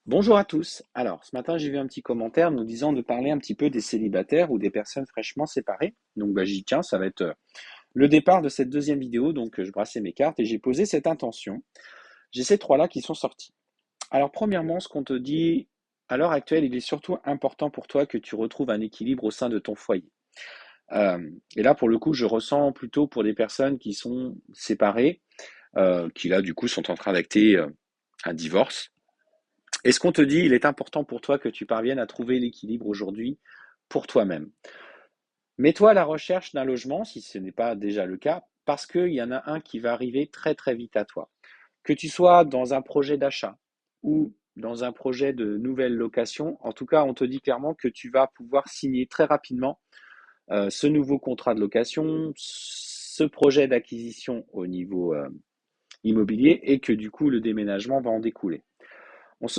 Bonjour à tous. Alors, ce matin, j'ai vu un petit commentaire nous disant de parler un petit peu des célibataires ou des personnes fraîchement séparées. Donc, j'ai dit, tiens, ça va être le départ de cette deuxième vidéo. Donc, je brassais mes cartes et j'ai posé cette intention. J'ai ces trois-là qui sont sortis. Alors, premièrement, ce qu'on te dit, à l'heure actuelle, il est surtout important pour toi que tu retrouves un équilibre au sein de ton foyer. Et là, pour le coup, je ressens plutôt pour des personnes qui sont séparées, qui là, du coup, sont en train d'acter un divorce. Et ce qu'on te dit, il est important pour toi que tu parviennes à trouver l'équilibre aujourd'hui pour toi-même. Mets-toi à la recherche d'un logement, si ce n'est pas déjà le cas, parce qu'il y en a un qui va arriver très très vite à toi. Que tu sois dans un projet d'achat ou dans un projet de nouvelle location, en tout cas, on te dit clairement que tu vas pouvoir signer très rapidement ce nouveau contrat de location, ce projet d'acquisition au niveau immobilier et que du coup, le déménagement va en découler.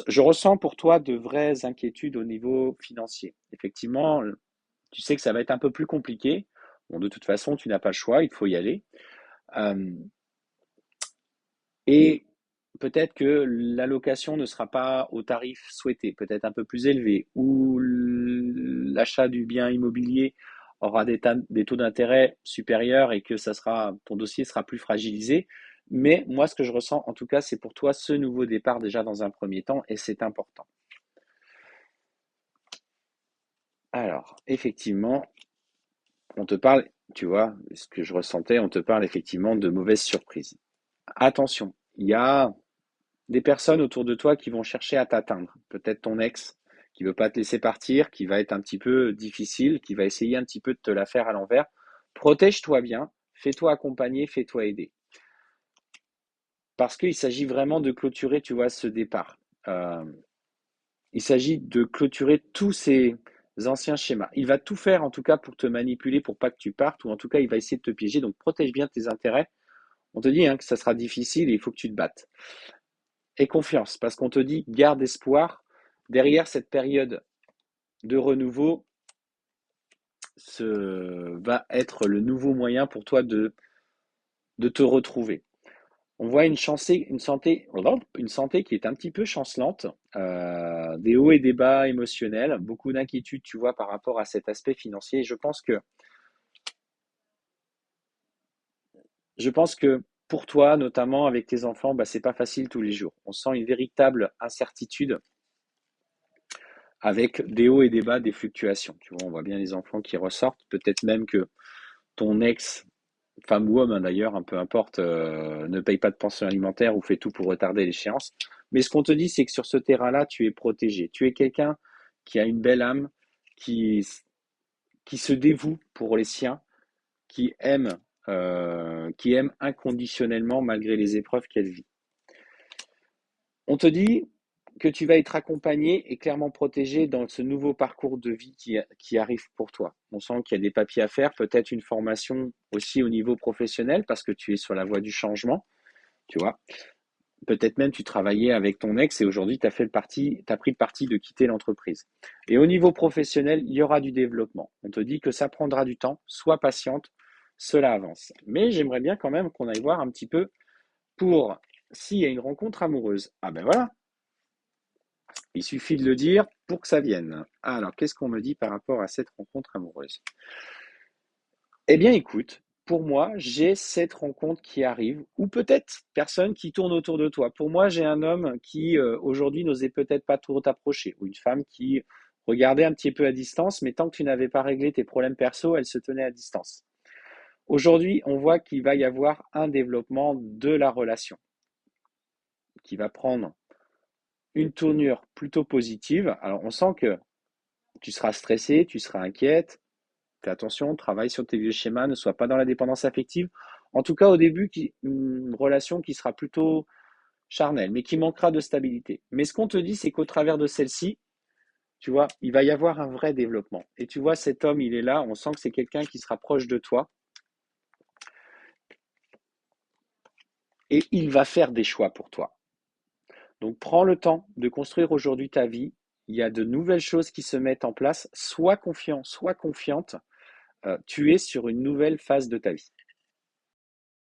Je ressens pour toi de vraies inquiétudes au niveau financier. Effectivement, tu sais que ça va être un peu plus compliqué. Bon, de toute façon, tu n'as pas le choix, il faut y aller. Euh, et peut-être que l'allocation ne sera pas au tarif souhaité, peut-être un peu plus élevé, ou l'achat du bien immobilier aura des taux d'intérêt supérieurs et que ton dossier sera plus fragilisé. Mais moi, ce que je ressens, en tout cas, c'est pour toi ce nouveau départ déjà dans un premier temps, et c'est important. Alors, effectivement, on te parle, tu vois, ce que je ressentais, on te parle effectivement de mauvaises surprises. Attention, il y a des personnes autour de toi qui vont chercher à t'atteindre. Peut-être ton ex qui veut pas te laisser partir, qui va être un petit peu difficile, qui va essayer un petit peu de te la faire à l'envers. Protège-toi bien, fais-toi accompagner, fais-toi aider. Parce qu'il s'agit vraiment de clôturer, tu vois, ce départ. Euh, Il s'agit de clôturer tous ces anciens schémas. Il va tout faire en tout cas pour te manipuler, pour pas que tu partes, ou en tout cas il va essayer de te piéger. Donc protège bien tes intérêts. On te dit que ça sera difficile et il faut que tu te battes. Et confiance, parce qu'on te dit garde espoir. Derrière cette période de renouveau, ce va être le nouveau moyen pour toi de te retrouver. On voit une santé qui est un petit peu chancelante, des hauts et des bas émotionnels, beaucoup d'inquiétudes, tu vois, par rapport à cet aspect financier. Je pense que pour toi, notamment avec tes enfants, bah, c'est pas facile tous les jours. On sent une véritable incertitude avec des hauts et des bas, des fluctuations. Tu vois, on voit bien les enfants qui ressortent. Peut-être même que ton ex, femme ou homme, hein, d'ailleurs, peu importe, ne paye pas de pension alimentaire ou fait tout pour retarder l'échéance. Mais ce qu'on te dit, c'est que sur ce terrain-là, tu es protégé. Tu es quelqu'un qui a une belle âme, qui, qui se dévoue pour les siens, qui aime, qui aime inconditionnellement malgré les épreuves qu'elle vit. On te dit que tu vas être accompagné et clairement protégé dans ce nouveau parcours de vie qui arrive pour toi. On sent qu'il y a des papiers à faire, peut-être une formation aussi au niveau professionnel parce que tu es sur la voie du changement, tu vois. Peut-être même tu travaillais avec ton ex et aujourd'hui tu as pris le parti de quitter l'entreprise. Et au niveau professionnel, il y aura du développement. On te dit que ça prendra du temps, sois patiente, cela avance. Mais j'aimerais bien quand même qu'on aille voir un petit peu pour s'il y a une rencontre amoureuse. Ah ben voilà, il suffit de le dire pour que ça vienne. Alors, qu'est-ce qu'on me dit par rapport à cette rencontre amoureuse? Eh bien, écoute, pour moi, j'ai cette rencontre qui arrive, ou peut-être personne qui tourne autour de toi. Pour moi, j'ai un homme qui aujourd'hui n'osait peut-être pas trop t'approcher, ou une femme qui regardait un petit peu à distance, mais tant que tu n'avais pas réglé tes problèmes perso, elle se tenait à distance. Aujourd'hui, on voit qu'il va y avoir un développement de la relation qui va prendre une tournure plutôt positive. Alors, on sent que tu seras stressé, tu seras inquiète. Fais attention, travaille sur tes vieux schémas, ne sois pas dans la dépendance affective. En tout cas, au début, une relation qui sera plutôt charnelle, mais qui manquera de stabilité. Mais ce qu'on te dit, c'est qu'au travers de celle-ci, tu vois, il va y avoir un vrai développement. Et tu vois, cet homme, il est là, on sent que c'est quelqu'un qui sera proche de toi et il va faire des choix pour toi. Donc, prends le temps de construire aujourd'hui ta vie. Il y a de nouvelles choses qui se mettent en place. Sois confiant, sois confiante. Tu es sur une nouvelle phase de ta vie.